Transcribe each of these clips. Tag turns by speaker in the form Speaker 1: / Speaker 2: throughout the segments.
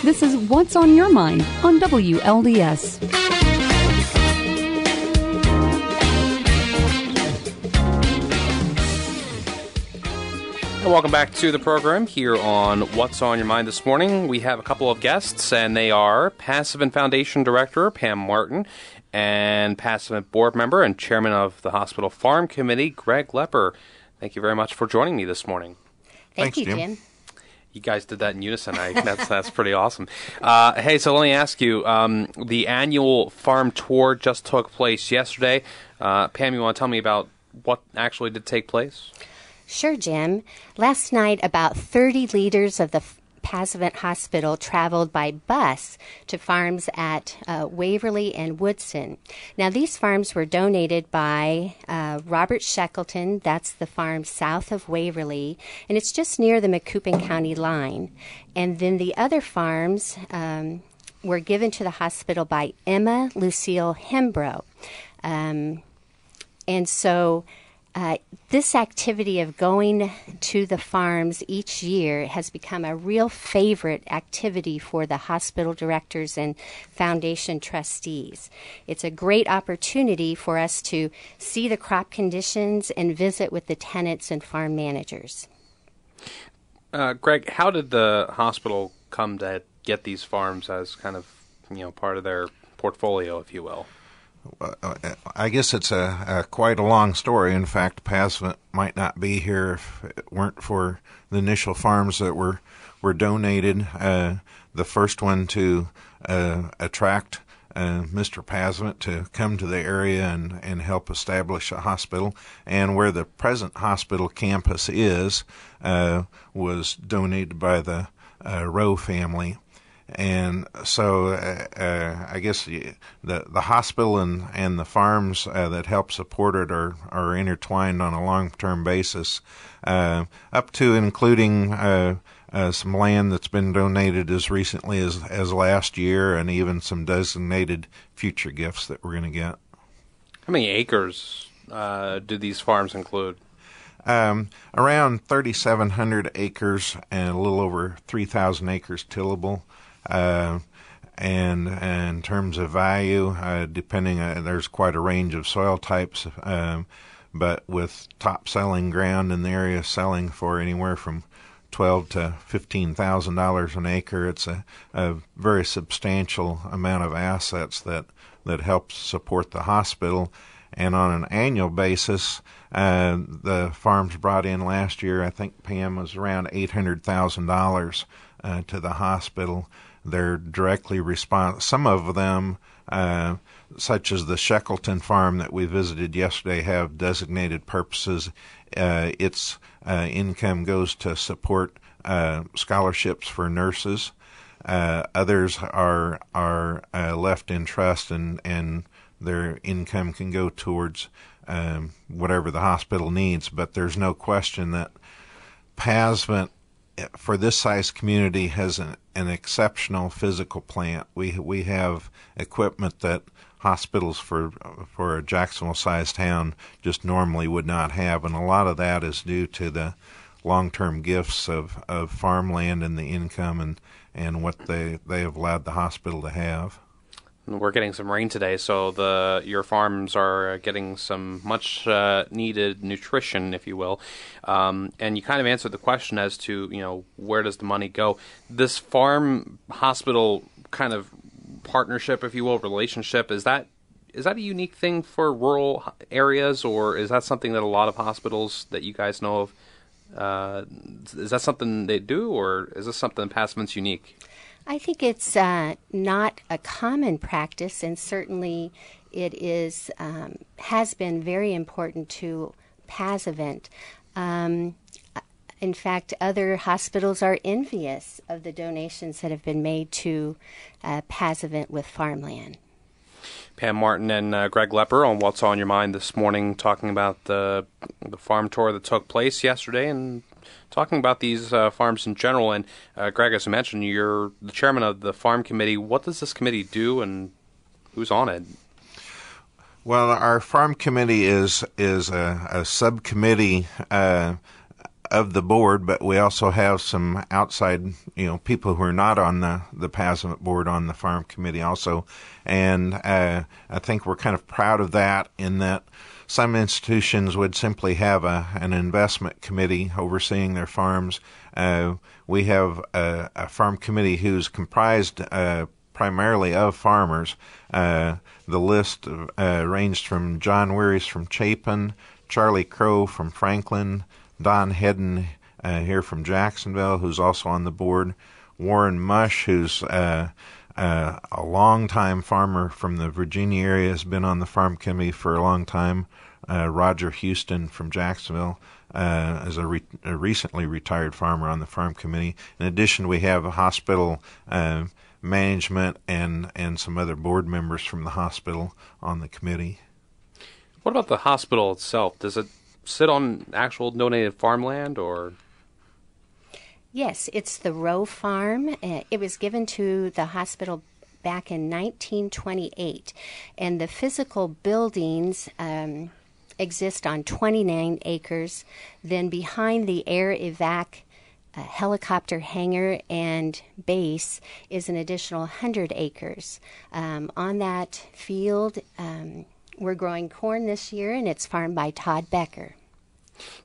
Speaker 1: This is What's on Your Mind on WLDS.
Speaker 2: And welcome back to the program here on What's on Your Mind this morning. We have a couple of guests, and they are Passavant Foundation Director Pam Martin and Passavant Board Member and Chairman of the Hospital Farm Committee, Greg Lepper. Thank you very much for joining me this morning.
Speaker 3: Thanks, you, Jim.
Speaker 2: You guys did that in unison. That's pretty awesome. Hey, so let me ask you, the annual farm tour just took place yesterday. Pam, you want to tell me about what actually did take place?
Speaker 3: Sure, Jim. Last night, about 30 leaders of the Passavant Hospital traveled by bus to farms at Waverly and Woodson. Now, these farms were donated by Robert Shackleton. That's the farm south of Waverly, and it's just near the McCabe County line. And then the other farms were given to the hospital by Emma Lucille Hembrow. And so this activity of going to the farms each year has become a real favorite activity for the hospital directors and foundation trustees. It's a great opportunity for us to see the crop conditions and visit with the tenants and farm managers.
Speaker 2: Greg, how did the hospital come to get these farms as kind of, part of their portfolio, if you will?
Speaker 4: I guess it's quite a long story. In fact, Passavant might not be here if it weren't for the initial farms that were donated. The first one to attract Mr. Passavant to come to the area and help establish a hospital, and where the present hospital campus is was donated by the Rowe family. And so I guess the hospital and the farms that help support it are intertwined on a long-term basis, up to including some land that's been donated as recently as last year, and even some designated future gifts that we're going to get.
Speaker 2: How many acres do these farms include?
Speaker 4: Around 3,700 acres and a little over 3,000 acres tillable. And in terms of value, depending, there's quite a range of soil types, but with top selling ground in the area selling for anywhere from $12,000 to $15,000 an acre, it's a very substantial amount of assets that helps support the hospital. And on an annual basis, the farms brought in last year, I think, Pam, was around $800,000 to the hospital. They're directly some of them, such as the Shackleton farm that we visited yesterday, have designated purposes. Its income goes to support scholarships for nurses. Others are left in trust, and their income can go towards whatever the hospital needs. But there's no question that Passavant, for this size community, has an exceptional physical plant. We have equipment that hospitals for a Jacksonville-sized town just normally would not have, and a lot of that is due to the long-term gifts of farmland and the income and what they have allowed the hospital to have.
Speaker 2: We're getting some rain today, so your farms are getting some much needed nutrition, if you will. And you kind of answered the question as to, where does the money go? This farm hospital kind of partnership, if you will, relationship, is that a unique thing for rural areas, or is that something that a lot of hospitals that you guys know of, is that something they do, or is this something Passavant's unique?
Speaker 3: I think it's not a common practice, and certainly it is has been very important to Passavant. In fact, other hospitals are envious of the donations that have been made to Passavant with farmland.
Speaker 2: Pam Martin and Greg Lepper on What's on Your Mind this morning, talking about the farm tour that took place yesterday and talking about these farms in general. And Greg, as I mentioned, you're the chairman of the farm committee. What does this committee do, and who's on it?
Speaker 4: Well, our farm committee is a subcommittee of the board, but we also have some outside, people who are not on the Passavant board on the farm committee also. And I think we're kind of proud of that, in that some institutions would simply have an investment committee overseeing their farms. We have a farm committee who's comprised primarily of farmers. The list ranged from John Weary's from Chapin, Charlie Crow from Franklin, Don Hedden here from Jacksonville, who's also on the board, Warren Mush, who's a long-time farmer from the Virginia area, has been on the farm committee for a long time, Roger Houston from Jacksonville is a recently retired farmer on the farm committee. In addition, we have a hospital management and some other board members from the hospital on the committee.
Speaker 2: What about the hospital itself? Does it sit on actual donated farmland, or?
Speaker 3: Yes, it's the Rowe Farm. It was given to the hospital back in 1928, and the physical buildings exist on 29 acres. Then behind the air evac helicopter hangar and base is an additional 100 acres. On that field, we're growing corn this year, and it's farmed by Todd Becker.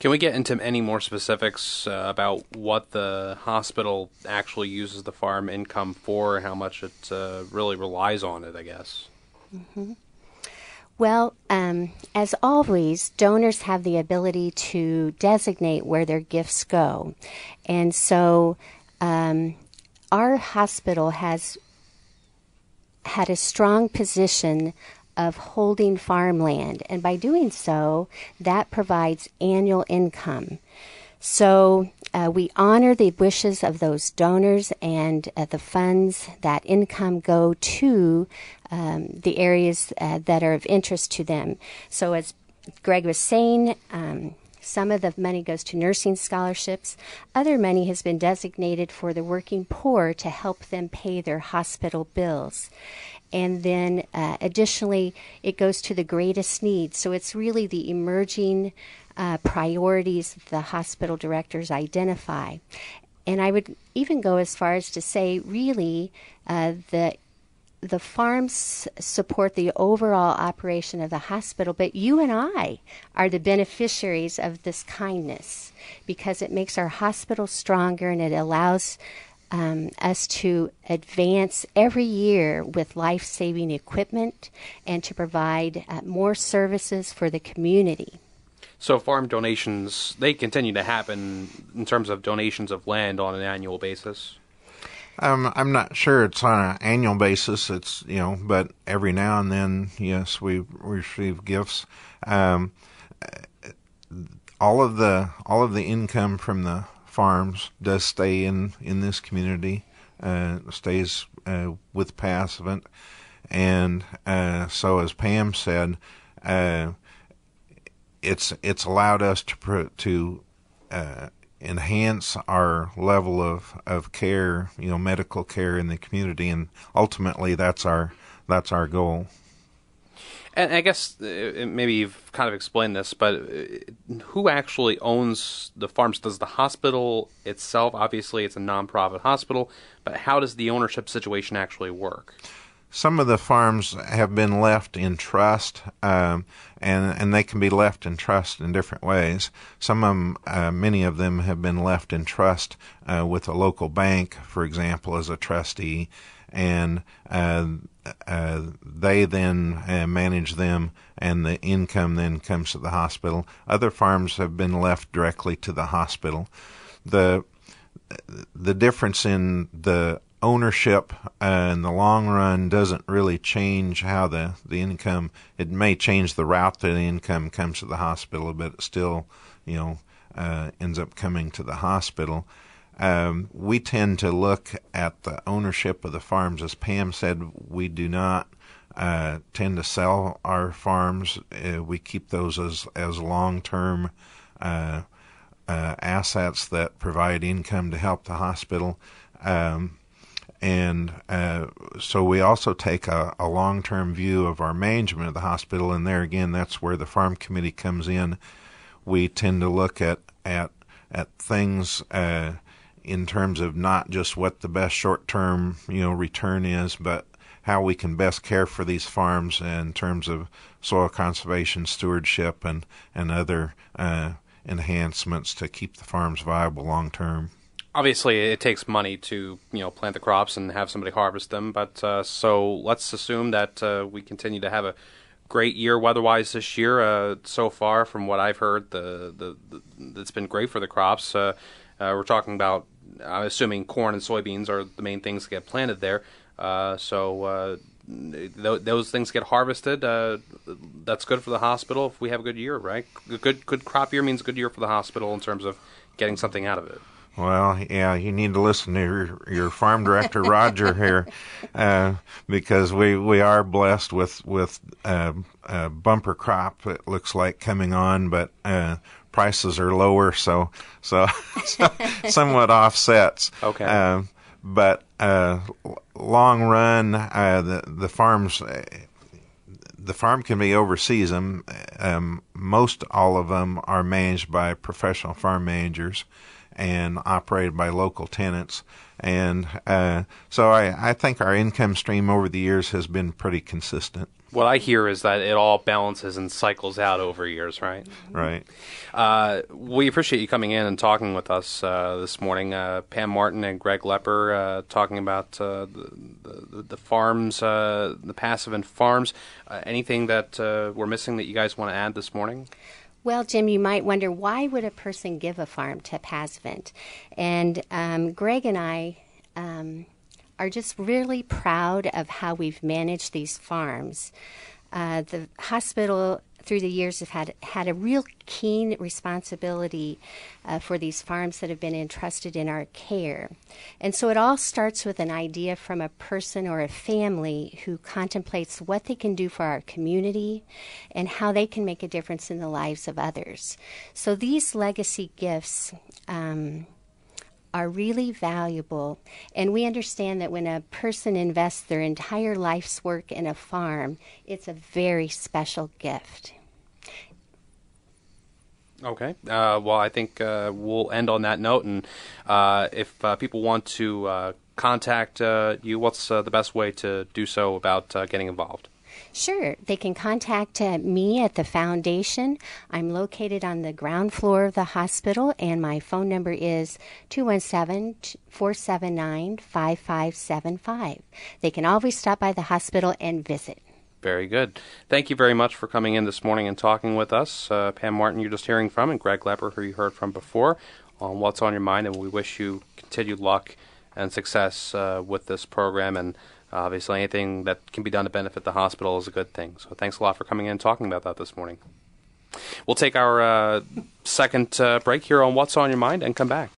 Speaker 2: Can we get into any more specifics about what the hospital actually uses the farm income for, and how much it really relies on it, I guess?
Speaker 3: Mm-hmm. Well, as always, donors have the ability to designate where their gifts go. And so our hospital has had a strong position of holding farmland, and by doing so, that provides annual income. So we honor the wishes of those donors, and the funds, that income, go to the areas that are of interest to them. So as Greg was saying, some of the money goes to nursing scholarships. Other money has been designated for the working poor to help them pay their hospital bills. And then additionally, it goes to the greatest needs. So it's really the emerging priorities that the hospital directors identify. And I would even go as far as to say, really, the farms support the overall operation of the hospital, but you and I are the beneficiaries of this kindness, because it makes our hospital stronger, and it allows us to advance every year with life-saving equipment and to provide more services for the community.
Speaker 2: So farm donations, they continue to happen in terms of donations of land on an annual basis?
Speaker 4: I'm not sure it's on an annual basis. It's, but every now and then, yes, we receive gifts. All of the income from the farms does stay in this community, stays with Passavant, and so as Pam said, it's allowed us to enhance our level of care, medical care in the community, and ultimately that's our goal.
Speaker 2: And I guess maybe you've kind of explained this, but who actually owns the farms? Does the hospital itself? Obviously, it's a nonprofit hospital, but how does the ownership situation actually work?
Speaker 4: Some of the farms have been left in trust, and they can be left in trust in different ways. Many of them have been left in trust with a local bank, for example, as a trustee, and they then manage them, and the income then comes to the hospital. Other farms have been left directly to the hospital. The difference in the ownership in the long run doesn't really change how the income. It may change the route that the income comes to the hospital, but it still ends up coming to the hospital. We tend to look at the ownership of the farms. As Pam said, we do not tend to sell our farms. We keep those as long-term assets that provide income to help the hospital. And so we also take a long-term view of our management of the hospital, and there again, that's where the farm committee comes in. We tend to look at things in terms of not just what the best short-term return is, but how we can best care for these farms in terms of soil conservation, stewardship, and other enhancements to keep the farms viable long term.
Speaker 2: Obviously, it takes money to plant the crops and have somebody harvest them. But so let's assume that we continue to have a great year weather-wise this year. So far, from what I've heard, it's been great for the crops. We're talking about, I'm assuming, corn and soybeans are the main things that get planted there. So those things get harvested. That's good for the hospital if we have a good year, right? A good crop year means a good year for the hospital in terms of getting something out of it.
Speaker 4: Well, yeah, you need to listen to your farm director, Roger, here, because we are blessed with a bumper crop, it looks like, coming on, but prices are lower, so somewhat offsets.
Speaker 2: Okay.
Speaker 4: But long run, the farms. The farm can be overseas. Most all of them are managed by professional farm managers and operated by local tenants. And so I think our income stream over the years has been pretty consistent.
Speaker 2: What I hear is that it all balances and cycles out over years, right?
Speaker 4: Right.
Speaker 2: We appreciate you coming in and talking with us this morning. Pam Martin and Greg Lepper talking about the farms, the Passavant farms. Anything that we're missing that you guys want to add this morning?
Speaker 3: Well, Jim, you might wonder, why would a person give a farm to Passavant? And Greg and I are just really proud of how we've managed these farms. The hospital, through the years, have had a real keen responsibility for these farms that have been entrusted in our care. And so it all starts with an idea from a person or a family who contemplates what they can do for our community and how they can make a difference in the lives of others. So these legacy gifts are really valuable, and we understand that when a person invests their entire life's work in a farm, it's a very special gift.
Speaker 2: Okay. Well, I think we'll end on that note, and if people want to contact you, what's the best way to do so about getting involved?
Speaker 3: Sure. They can contact me at the foundation. I'm located on the ground floor of the hospital, and my phone number is 217-479-5575. They can always stop by the hospital and visit.
Speaker 2: Very good. Thank you very much for coming in this morning and talking with us. Pam Martin, you're just hearing from, and Greg Lepper, who you heard from before, on What's on Your Mind, and we wish you continued luck and success with this program, and obviously anything that can be done to benefit the hospital is a good thing. So thanks a lot for coming in and talking about that this morning. We'll take our second break here on What's on Your Mind and come back.